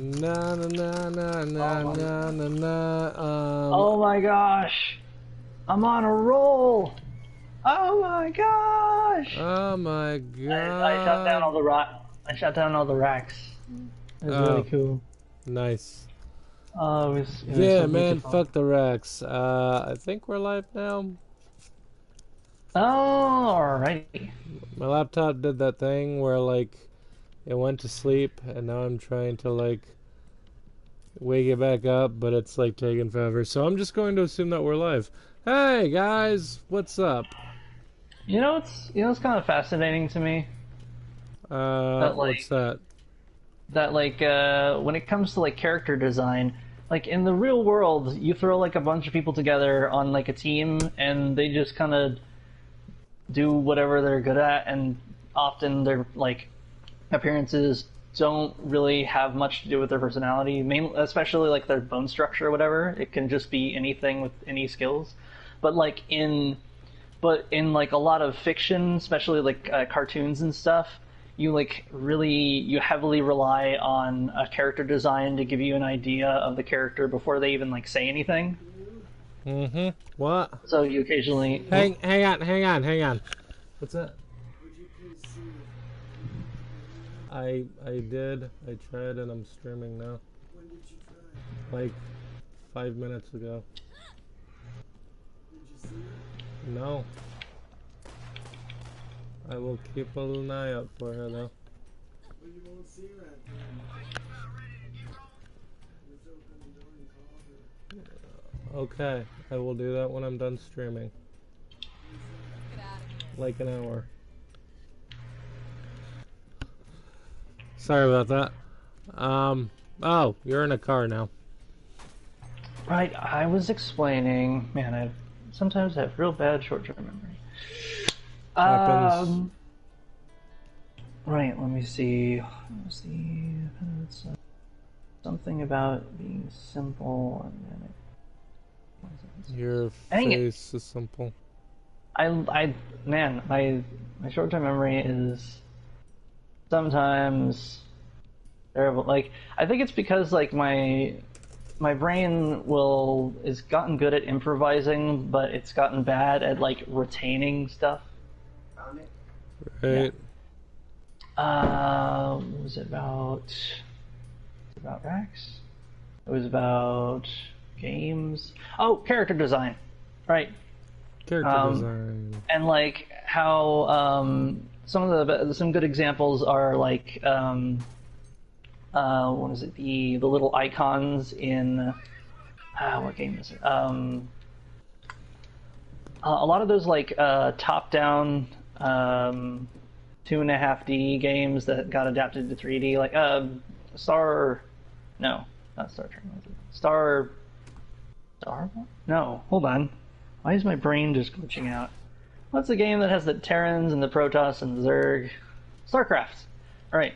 Na na na na na na na na. Oh my gosh! I'm on a roll! Oh my gosh! Oh my god. I shot down all the I shot down all the racks. It was really cool. Nice. Oh, it was Yeah, so man, beautiful. fuck the racks. I think we're live now. Oh, alrighty. My laptop did that thing where, like, it went to sleep, and now I'm trying to, like, wake it back up, but it's, like, taking forever. So I'm just going to assume that we're live. Hey, guys, what's up? You know it's kind of fascinating to me. That, like, What's that? That, like, when it comes to, like, character design, like, in the real world, you throw, like, a bunch of people together on, like, a team, and they just kind of do whatever they're good at, and often their, like, appearances don't really have much to do with their personality, mainly, especially, like, their bone structure or whatever. It can just be anything with any skills. But, like, in like, a lot of fiction, especially, like, cartoons and stuff, you heavily rely on a character design to give you an idea of the character before they even like say anything. Mm-hmm. What? So you occasionally hang on. What's that? Would you please see I did. I tried and I'm streaming now. When did you try? Like 5 minutes ago. Did you see it? No. I will keep a little eye out for her though. Well, you won't see her at then. Just open the door and call her. Okay, I will do that when I'm done streaming. Like an hour. Sorry about that. Oh, you're in a car now. Right, I was explaining. Man, I sometimes have real bad short-term memory. Happens. Right, let me see. It's, something about being simple and then Your Dang it. face is simple. Man, my short-term memory is sometimes terrible. Like, I think it's because like my brain is gotten good at improvising, but it's gotten bad at like retaining stuff. Found it? Right. What was it about? About Rex? It was about games. Oh, character design. Right. Character design. And like how some good examples are like what is it, the little icons in what game is it? A lot of those like top down 2.5D games that got adapted to 3D, like not Star Trek. Star. No, hold on. Why is my brain just glitching out? What's the game that has the Terrans and the Protoss and the Zerg? StarCraft. Alright.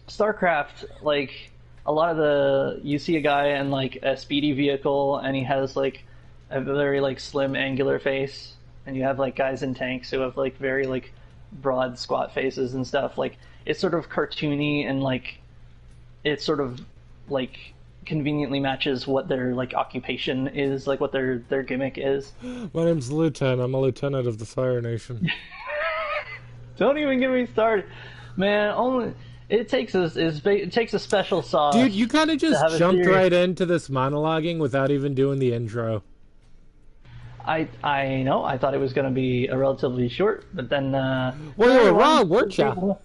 StarCraft, like, a lot of you see a guy in, like, a speedy vehicle, and he has, like, a very, like, slim, angular face, and you have, like, guys in tanks who have, like, very, like, broad, squat faces and stuff. Like, it's sort of cartoony, and, like, it's sort of, like, conveniently matches what their like occupation is, like what their gimmick is. My name's Lieutenant. I'm a lieutenant of the Fire Nation. Don't even get me started, man. It takes a special sauce. Dude, you kind of just jumped right into this monologuing without even doing the intro. I know. I thought it was going to be a relatively short, but then. Well, you were wrong, weren't you?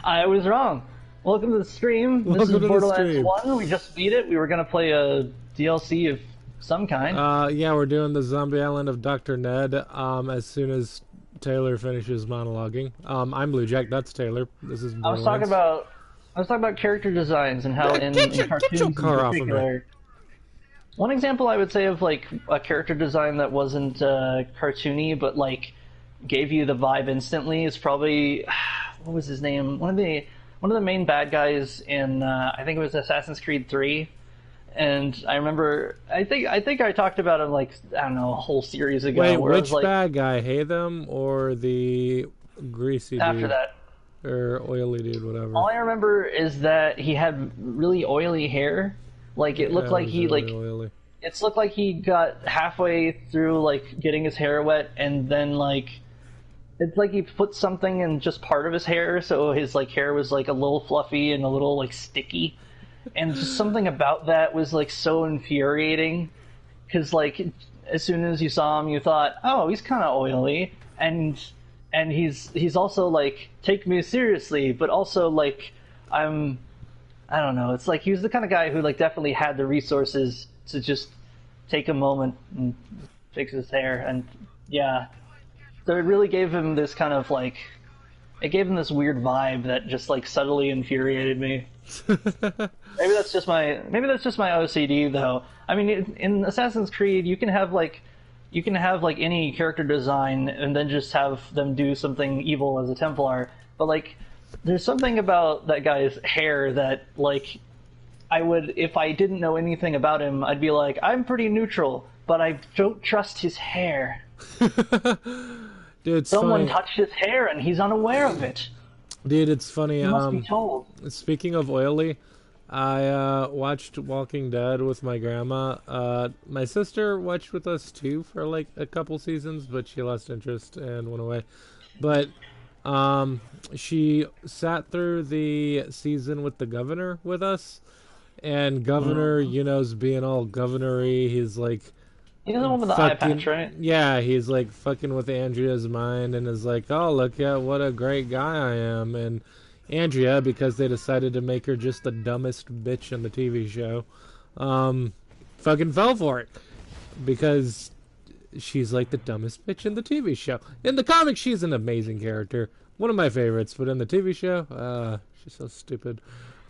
I was wrong. Welcome to the stream. This is Borderlands 1. We just beat it. We were going to play a DLC of some kind. Yeah, we're doing the Zombie Island of Dr. Ned as soon as Taylor finishes monologuing. I'm Blue Jack, that's Taylor. This is Borderlands. I was talking about character designs and how in cartoons get your car off of me. One example I would say of like a character design that wasn't cartoony but like gave you the vibe instantly is probably what was his name? One of the main bad guys in I think it was Assassin's Creed 3, and I remember I think I talked about him like I don't know a whole series ago. Wait, where which like, bad guy? Haytham or the greasy dude? After that, or oily dude, whatever. All I remember is that he had really oily hair. Like it looked Yeah, like was he really like oily. it's looked like he got halfway through like getting his hair wet, and then like it's like he put something in just part of his hair, so his like hair was like a little fluffy and a little like sticky, and just something about that was like so infuriating, because like as soon as you saw him, you thought, oh, he's kind of oily, and he's also like, take me seriously, but also like I don't know. It's like he was the kind of guy who like definitely had the resources to just take a moment and fix his hair, and yeah, so it really gave him this kind of like, it gave him this weird vibe that just like subtly infuriated me. Maybe that's just my OCD though. I mean, in Assassin's Creed, you can have like any character design and then just have them do something evil as a Templar, but like there's something about that guy's hair that like I would, if I didn't know anything about him, I'd be like, I'm pretty neutral, but I don't trust his hair. Dude, it's Someone funny. touched his hair and he's unaware of it. Dude, it's funny. He must be told. Speaking of oily, I watched Walking Dead with my grandma. My sister watched with us too for like a couple seasons, but she lost interest and went away. But she sat through the season with the governor with us, and governor, you know, is being all governory. He's like, He's the one with the eye patch, right? yeah, he's like fucking with Andrea's mind and is like, oh, look at what a great guy I am. And Andrea, because they decided to make her just the dumbest bitch in the TV show, fucking fell for it. Because she's like the dumbest bitch in the TV show. In the comics, she's an amazing character. One of my favorites, but in the TV show, she's so stupid.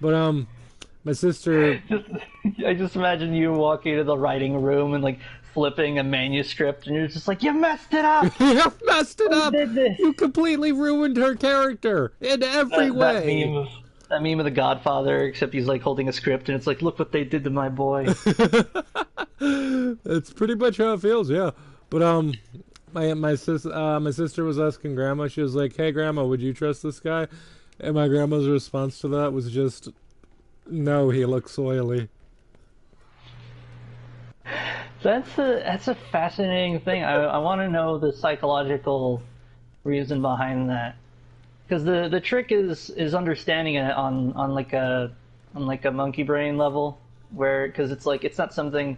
But, my sister... I just imagine you walking into the writing room and like flipping a manuscript, and you're just like, you messed it up! You messed it Who up! did this? You completely ruined her character in every way. That meme of the Godfather, except he's like holding a script, and it's like, look what they did to my boy. That's pretty much how it feels, yeah. But my sister was asking Grandma. She was like, "Hey, Grandma, would you trust this guy?" And my grandma's response to that was just, "No, he looks oily." That's a fascinating thing. I want to know the psychological reason behind that, because the trick is understanding it on like a monkey brain level, where, because it's like, it's not something,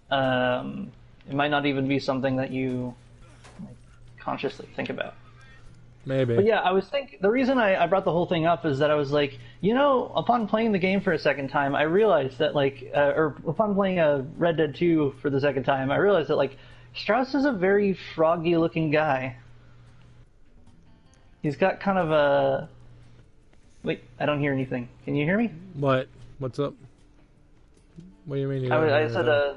it might not even be something that you like consciously think about. Maybe. But yeah, the reason I brought the whole thing up is that I was like, you know, upon playing the game for a second time, I realized that like, or upon playing Red Dead 2 for the second time, I realized that like, Strauss is a very froggy looking guy. He's got kind of a... Wait, I don't hear anything. Can you hear me? What? What's up? What do you mean? I said,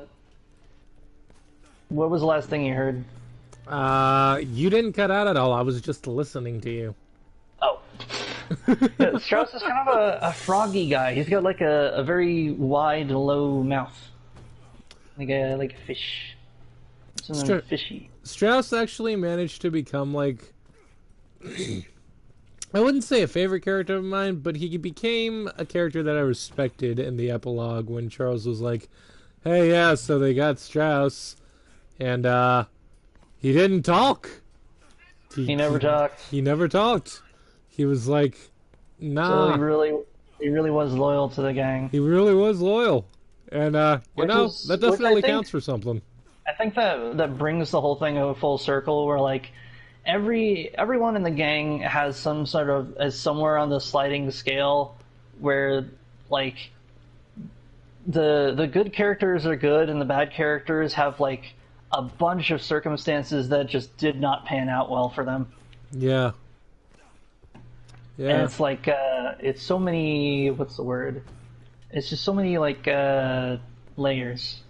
what was the last thing you heard? You didn't cut out at all. I was just listening to you. Oh. Yeah, Strauss is kind of a froggy guy. He's got like a very wide, low mouth. Like a fish. Something fishy. Strauss actually managed to become like... I wouldn't say a favorite character of mine, but he became a character that I respected in the epilogue when Charles was like, hey, yeah, so they got Strauss, and, he didn't talk. He never talked. He never talked. He was like, nah. So he really was loyal to the gang. He really was loyal. And, that definitely counts for something. I think that brings the whole thing full circle, where like everyone in the gang has some sort of, is somewhere on the sliding scale where like the good characters are good and the bad characters have like a bunch of circumstances that just did not pan out well for them. Yeah. Yeah. And it's like it's so many, what's the word? It's just so many like layers.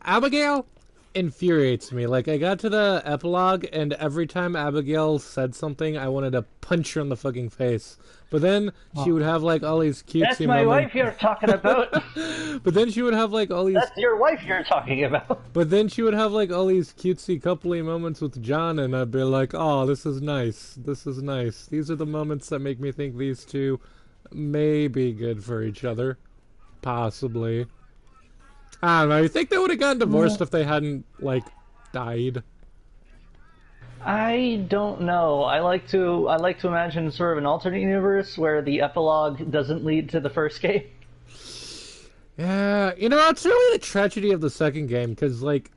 Abigail, infuriates me. Like, I got to the epilogue, and every time Abigail said something, I wanted to punch her in the fucking face. But then she would have, like, all these That's cutesy my moments. wife you're talking about. But then she would have, like, all these... That's your wife you're talking about. But then she would have, like, all these cutesy coupley moments with John, and I'd be like, oh, this is nice. This is nice. These are the moments that make me think these two may be good for each other. Possibly. I don't know. You think they would have gotten divorced if they hadn't, like, died? I don't know. I like to imagine sort of an alternate universe where the epilogue doesn't lead to the first game. Yeah, you know, it's really the tragedy of the second game, because, like,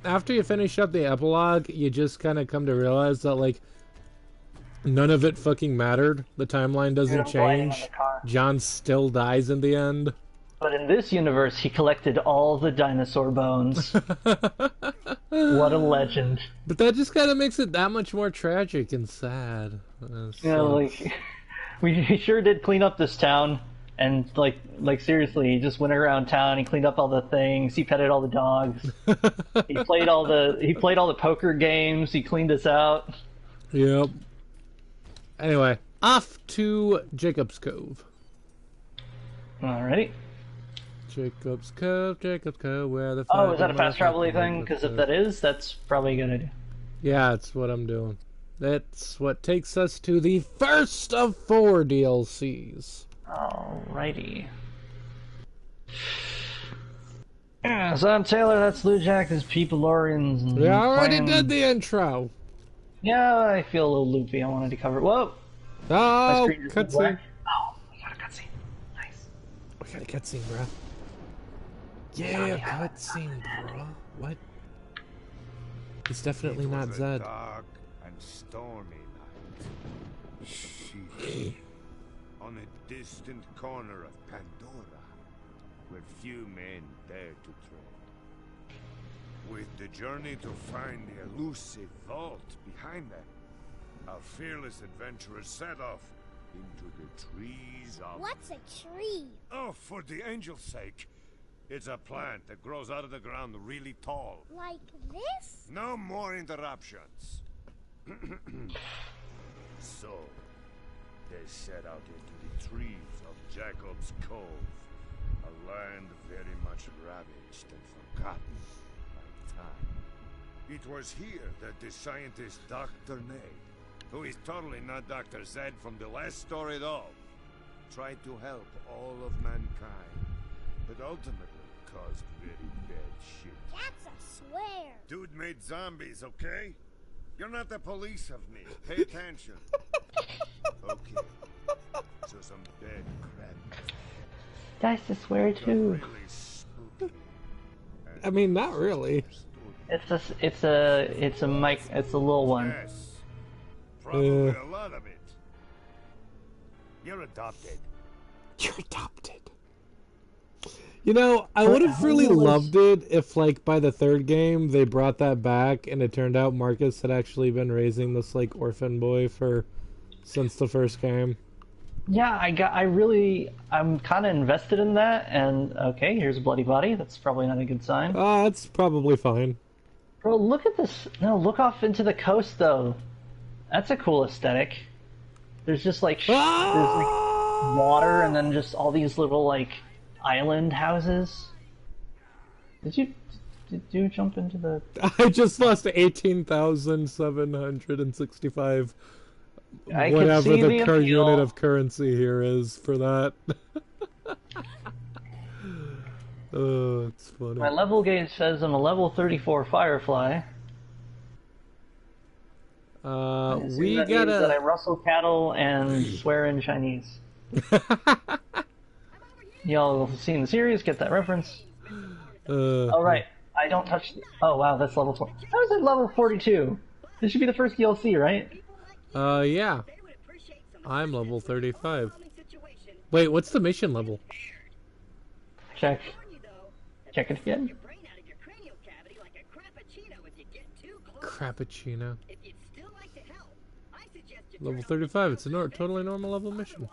after you finish up the epilogue, you just kind of come to realize that, like, none of it fucking mattered. The timeline doesn't change. John still dies in the end. But in this universe, he collected all the dinosaur bones. What a legend. But that just kind of makes it that much more tragic and sad. You know, like, he sure did clean up this town. And, like seriously, he just went around town, he cleaned up all the things, he petted all the dogs. he played all the poker games, he cleaned us out. Yep. Anyway, off to Jacob's Cove. Alrighty. Jacob's Cove, where the... Oh, is that a fast travel thing? Because if that is, that's probably a good idea. Yeah, that's what I'm doing. That's what takes us to the first of 4 DLCs. Alrighty. Yeah, so I'm Taylor, that's Lou Jack, this is Peepolorians. And We already did the intro. Yeah, I feel a little loopy, I wanted to cover... Whoa! Oh, cutscene. Oh, we got a cutscene. Nice. We got a cutscene, bro. Yeah, cutscene, bro. What? It's definitely not Zed. Dark and stormy night. Sheesh. On a distant corner of Pandora, where few men dare to tread. With the journey to find the elusive vault behind them, our fearless adventurers set off into the trees of... What's a tree? Oh, for the angel's sake. It's a plant that grows out of the ground really tall. Like this? No more interruptions. So, they set out into the trees of Jacob's Cove, a land very much ravaged and forgotten by time. It was here that the scientist Dr. Nate, who is totally not Dr. Zed from the last story at all, tried to help all of mankind, but ultimately caused very bad shit. That's a swear. Dude made zombies, okay? You're not the police of me. Pay attention. Okay. So some bad crap. That's a swear too. Really spooky. I mean, not really. It's a mic, it's a little one. Yes. Probably a lot of it. You're adopted. You're adopted. You know, I would have really loved it if, like, by the 3rd game, they brought that back, and it turned out Marcus had actually been raising this, like, orphan boy since the 1st game. Yeah, I'm kind of invested in that, and okay, here's a bloody body. That's probably not a good sign. That's probably fine. Bro, look at this. No, look off into the coast, though. That's a cool aesthetic. There's just, like, there's, like, water, and then just all these little, like, island houses. Did you jump into the... I just lost 18,765. I Whatever see the appeal. unit of currency here is for that. Oh, it's funny. My level gauge says I'm a level 34 Firefly. We That means that I gotta... rustle cattle and swear in Chinese. Y'all seen the series? Get that reference? Oh right, I don't touch. Oh wow, that's level 4. How is it level 42? This should be the first DLC, right? Yeah. I'm level 35. Wait, what's the mission level? Check. Check it again. Crappuccino. Level 35. It's a totally normal level mission.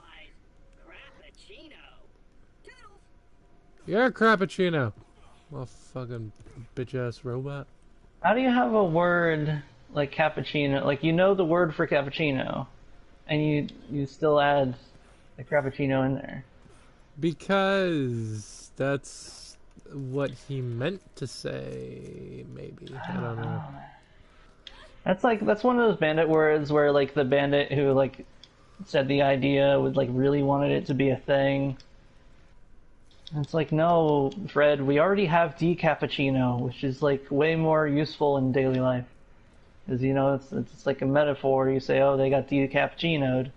You're a Crappuccino. A fucking bitch ass robot. How do you have a word like cappuccino? Like, you know the word for cappuccino, and you still add the cappuccino in there. Because that's what he meant to say, maybe. I don't know. That's one of those bandit words where like the bandit who like said the idea would like really wanted it to be a thing. And it's like, no, Fred, we already have decappuccino, which is like way more useful in daily life. Because you know it's like a metaphor. You say, oh, they got decappuccinoed.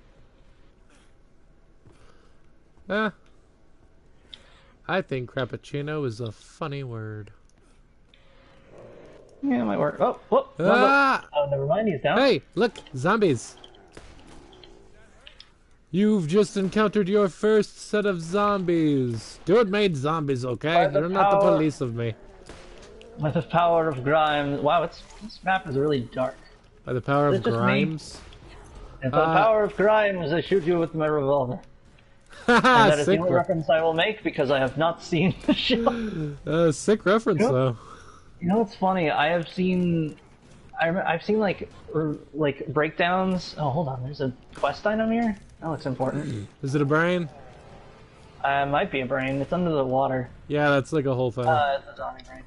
I think crappuccino is a funny word. Yeah, it might work. Oh, whoop! Ah! Oh, never mind. He's down. Hey, look, zombies. You've just encountered your first set of zombies. Dude made zombies, okay? By the You're not the power- police of me. By the power of grime. Wow, this map is really dark. By the power Is of it just me? Grimes. And by the power of grime, as I shoot you with my revolver. And Haha, that is the sick, only reference I will make because I have not seen the show. sick reference, Yep. though. You know what's funny? I've seen like breakdowns. Oh, hold on. There's a quest item here. That looks important. Is it a brain? Might be a brain. It's under the water. Yeah, that's like a whole thing. It's a zombie brain.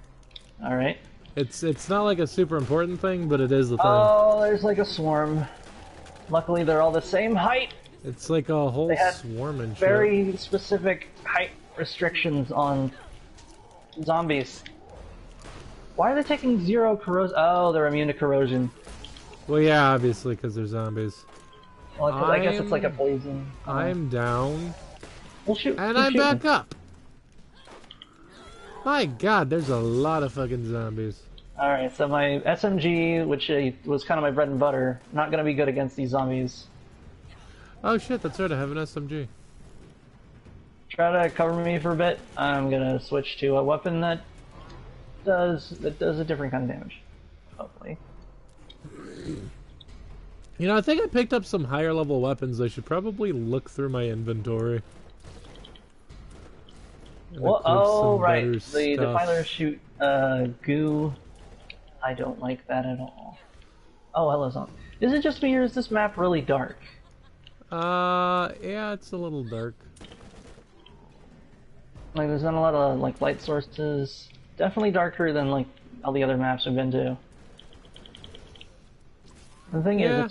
All right. It's not like a super important thing, but it is the thing. Oh, there's like a swarm. Luckily, they're all the same height. It's like a whole They had swarm and shit. Very specific height restrictions on zombies. Why are they taking zero corrosion? Oh, they're immune to corrosion. Well, yeah, obviously, because they're zombies. Well, 'cause I guess it's like a poison. I'm down, Well, shoot. and keep I'm shooting. back up. My god, there's a lot of fucking zombies. Alright, so my SMG, which was kind of my bread and butter, not gonna be good against these zombies. Oh shit, that's right, I have an SMG. Try to cover me for a bit. I'm gonna switch to a weapon that does a different kind of damage. Hopefully. You know, I think I picked up some higher level weapons. I should probably look through my inventory. And Well, equip oh, some right. better The stuff. defiler shoot goo. I don't like that at all. Oh, hello, zombie. Is it just me or is this map really dark? Yeah, it's a little dark. Like, there's not a lot of like light sources. Definitely darker than like all the other maps I've been to. The thing is, Yeah.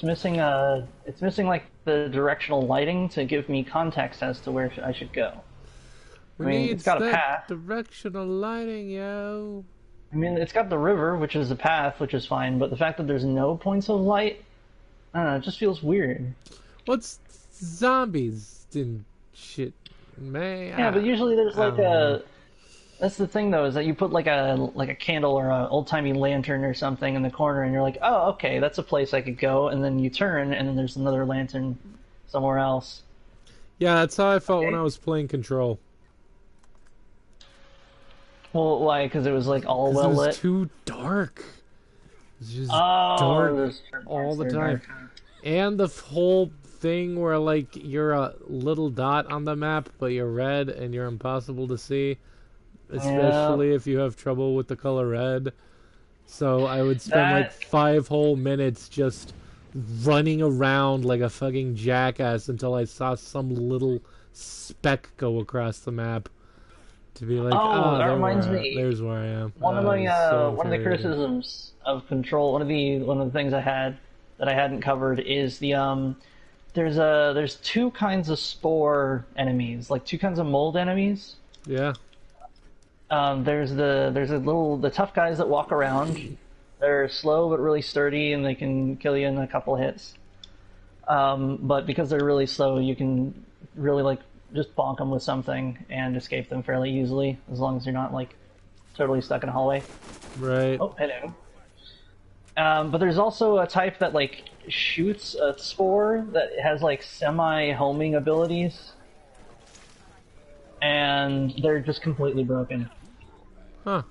it's missing like the directional lighting to give me context as to where I should go. I mean, it's got a that path. directional lighting, yo. I mean, it's got the river, which is a path, which is fine, but the fact that there's no points of light, I don't know, it just feels weird. What's zombies and shit, man? Yeah, but usually there's I like don't know. That's the thing though, is that you put like a candle or an old timey lantern or something in the corner, and you're like, oh, okay, that's a place I could go, and then you turn, and then there's another lantern somewhere else. Yeah, that's how I felt when Okay. I was playing Control. Well, why? Because it was like all 'Cause well it was lit. too dark. It was just Oh, dark there's all the there's time. dark. And the whole thing where, like, you're a little dot on the map, but you're red and you're impossible to see. Especially if you have trouble with the color red. So I would spend like That- 5 whole minutes just running around like a fucking jackass until I saw some little speck go across the map. To be like, Oh, that there reminds where me. there's where I am. One of my it's so one of the infuriating. criticisms of Control, one of the things I had that I hadn't covered is the there's two kinds of spore enemies, like two kinds of mold enemies. Yeah. There's the tough guys that walk around. They're slow but really sturdy, and they can kill you in a couple hits. But because they're really slow, you can really like just bonk them with something and escape them fairly easily, as long as you're not like totally stuck in a hallway. Right. Oh, hello. But there's also a type that like shoots a spore that has like semi-homing abilities, and they're just completely broken. Huh.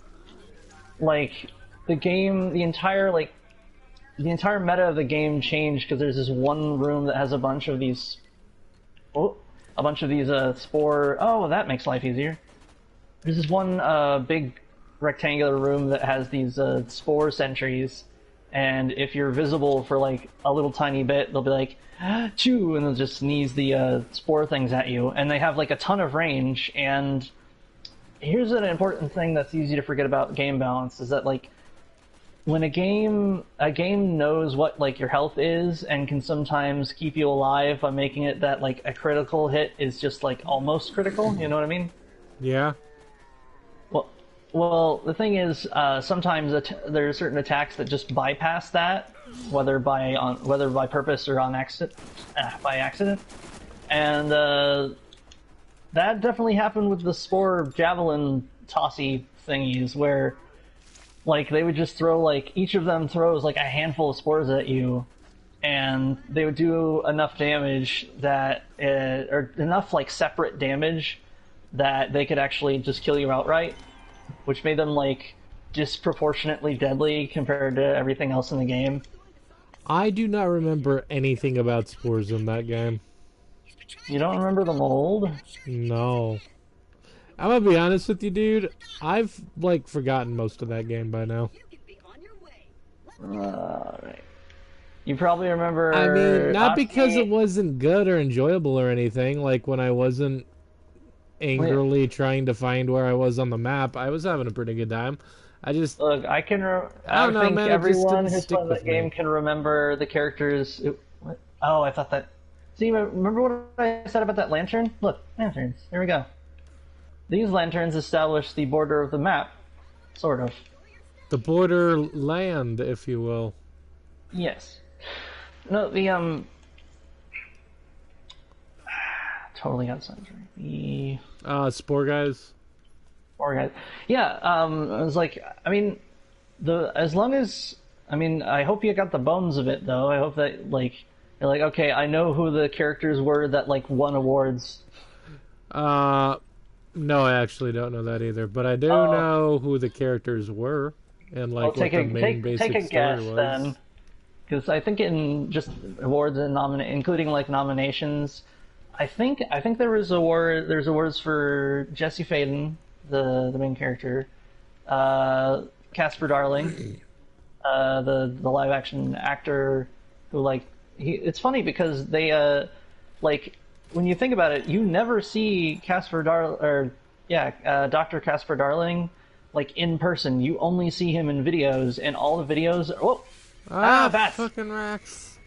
Like the entire meta of the game changed because there's this one room that has a bunch of these spore. Oh, that makes life easier. There's this one big rectangular room that has these spore sentries, and if you're visible for like a little tiny bit, they'll be like, "Chew," and they'll just sneeze the spore things at you, and they have like a ton of range. And here's an important thing that's easy to forget about game balance: is that like when a game knows what like your health is and can sometimes keep you alive by making it that like a critical hit is just like almost critical. You know what I mean? Yeah. Well, the thing is, sometimes there are certain attacks that just bypass that, whether by purpose or on by accident, and that definitely happened with the spore javelin tossy thingies, where like they would just throw like each of them throws like a handful of spores at you, and they would do enough damage that or enough like separate damage that they could actually just kill you outright, which made them like disproportionately deadly compared to everything else in the game. I do not remember anything about spores in that game. You don't remember the mold? No. I'm gonna be honest with you, dude. I've like forgotten most of that game by now. Alright. You probably remember. I mean, not because it wasn't good or enjoyable or anything. Like when I wasn't angrily trying to find where I was on the map, I was having a pretty good time. I just look. I think man, everyone who's played that game can remember the characters. Oh, I thought that. See, remember what I said about that lantern? Look, lanterns. Here we go. These lanterns establish the border of the map, sort of. the borderland, if you will. Yes. No, the totally outside. The Spore guys. Spore guys. Yeah. I was like, I mean, as long as I hope you got the bones of it though. I hope that like you're like, okay, I know who the characters were that like won awards. No, I actually don't know that either, but I do know who the characters were and like what the main basic take a story guess was. then, because I think in just awards and including like nominations, I think there was there's awards for Jesse Faden, the main character, Casper Darling, the live action actor who like it's funny because they like when you think about it, you never see Dr. Casper Darling like in person. You only see him in videos, and all the videos bats. Fucking racks.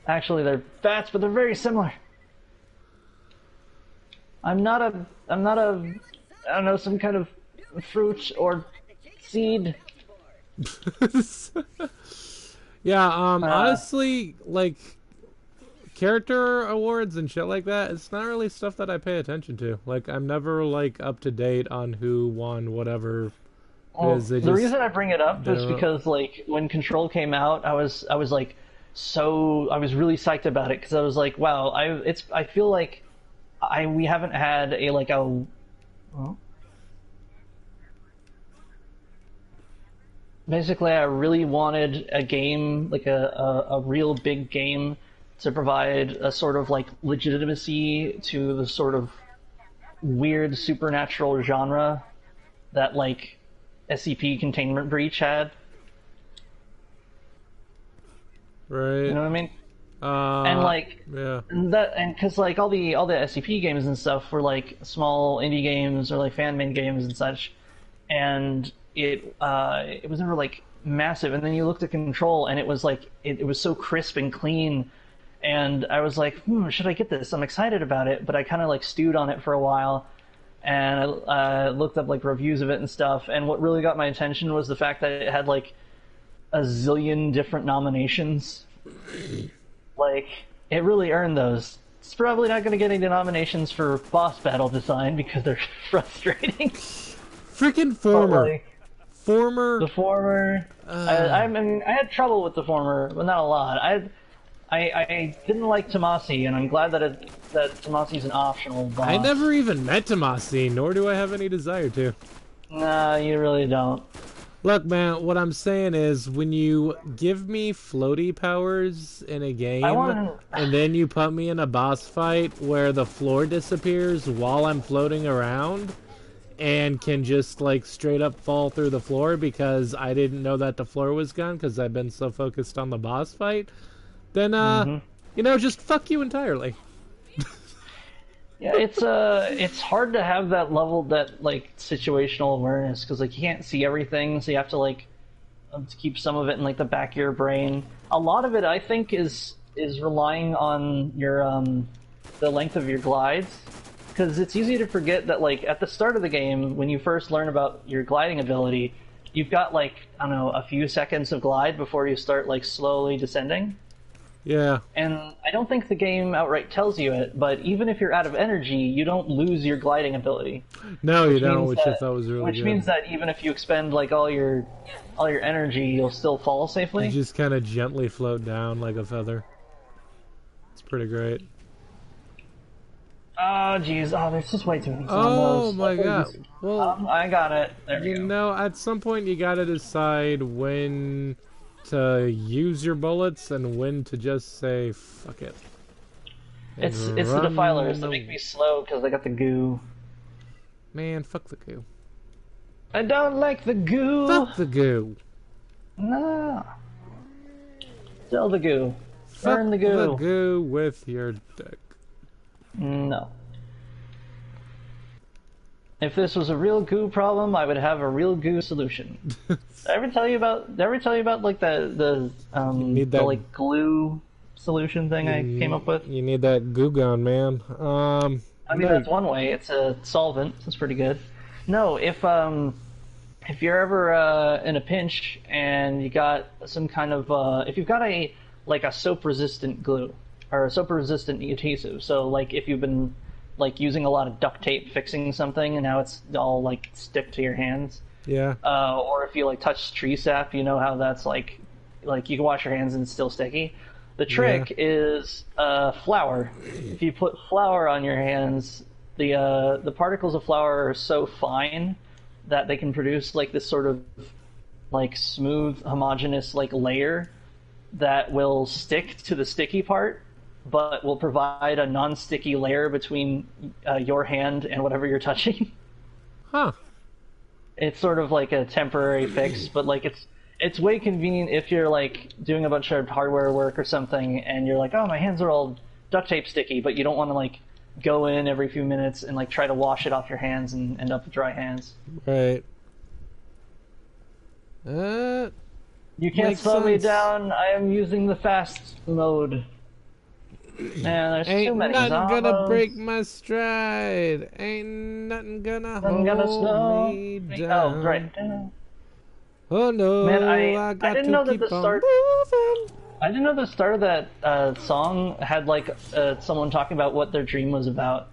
Actually, they're bats, but they're very similar. I'm not a I don't know, some kind of fruit or seed. Yeah, honestly, like character awards and shit like that, it's not really stuff that I pay attention to. Like, I'm never like up to date on who won whatever. Well, the reason I bring it up is because like when Control came out, I was really psyched about it because I was like, wow, I feel like we haven't had basically I really wanted a game, like a real big game, to provide a sort of like legitimacy to the sort of weird supernatural genre that like SCP Containment Breach had. Right. You know what I mean? And like because like all the SCP games and stuff were like small indie games or like fan made games and such, and it was never like massive. And then you looked at Control and it was like it was so crisp and clean, and I was like, should I get this? I'm excited about it, but I kind of like stewed on it for a while, and I looked up like reviews of it and stuff. And what really got my attention was the fact that it had like a zillion different nominations. Like, it really earned those. It's probably not going to get any nominations for boss battle design because they're frustrating. Freaking Former. Like, The Former. I mean, I had trouble with the Former, but not a lot. I didn't like Tomasi, and I'm glad that Tomasi's an optional boss. I never even met Tomasi, nor do I have any desire to. Nah, you really don't. Look, man, what I'm saying is, when you give me floaty powers in a game, and then you put me in a boss fight where the floor disappears while I'm floating around, and can just like straight up fall through the floor because I didn't know that the floor was gone because I've been so focused on the boss fight, then just fuck you entirely. Yeah, it's hard to have that level, that like situational awareness, because like you can't see everything, so you have to like to keep some of it in like the back of your brain. A lot of it, I think, is relying on your the length of your glides, because it's easy to forget that like at the start of the game when you first learn about your gliding ability, you've got like, I don't know, a few seconds of glide before you start like slowly descending. Yeah. And I don't think the game outright tells you it, but even if you're out of energy, you don't lose your gliding ability. No, you don't, which I thought was really Which good. means that even if you expend like all your energy, you'll still fall safely. You just kind of gently float down like a feather. It's pretty great. Oh jeez, there's just way too many Oh combos. my god. Well, I got it. There we go. know, at some point you gotta decide when to use your bullets and when to just say fuck it. It's the defilers that make me slow because I got the goo. Man, fuck the goo. I don't like the goo. Fuck the goo. No. Sell the goo. Fuck Burn the goo. the goo with your dick. No. If this was a real goo problem, I would have a real goo solution. Did I ever tell you about like the that- like glue solution thing I came up with? You need that goo gun, man. I mean, that's one way. It's a solvent. It's pretty good. No, if you're ever in a pinch and you got some kind of if you've got a soap resistant glue or a soap resistant adhesive, so like if you've been like using a lot of duct tape fixing something and now it's all like stick to your hands, Yeah. or if you like touch tree sap, you know how that's like you can wash your hands and it's still sticky. The trick is flour. If you put flour on your hands, the particles of flour are so fine that they can produce like this sort of like smooth, homogeneous like layer that will stick to the sticky part, but will provide a non-sticky layer between your hand and whatever you're touching. Huh. It's sort of like a temporary fix, but like it's way convenient if you're like doing a bunch of hardware work or something and you're like, oh, my hands are all duct tape sticky, but you don't want to like go in every few minutes and like try to wash it off your hands and end up with dry hands. Right. You can't Makes slow me sense. down. I am using the fast mode. Man, there's too Ain't many nothing zombos. gonna break my stride. Ain't nothing gonna I'm gonna hold slow me me- down. Oh, right. Oh no, Man, I got didn't to know that keep the on start- moving. I didn't know the start of that song had like someone talking about what their dream was about.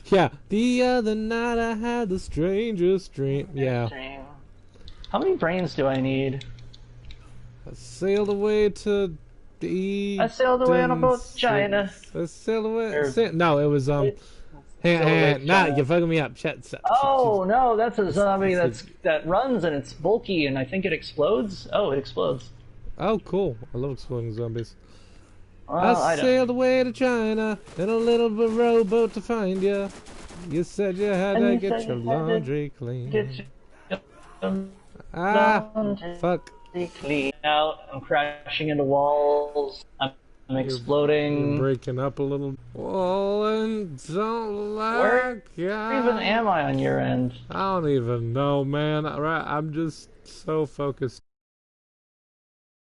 Yeah, the other night I had the strangest dream. Yeah, Dream. How many brains do I need? I sailed away to the. I sailed away on a boat to China. I sailed away. Or- No, it was Sailed away to Nah, China. you're fucking me up. Shut up. Oh no, that's a zombie that runs and it's bulky and I think it explodes. Oh, it explodes. Oh, cool. I love exploding zombies. Well, I I don't. sailed away to China in a little rowboat to find you. You said you had And to you get said your you had to laundry clean. Get your laundry Fuck. clean out. I'm crashing into walls. I'm You're exploding. breaking up a little. Well, and don't Where like even am I on your end? I don't even know, man. I'm just so focused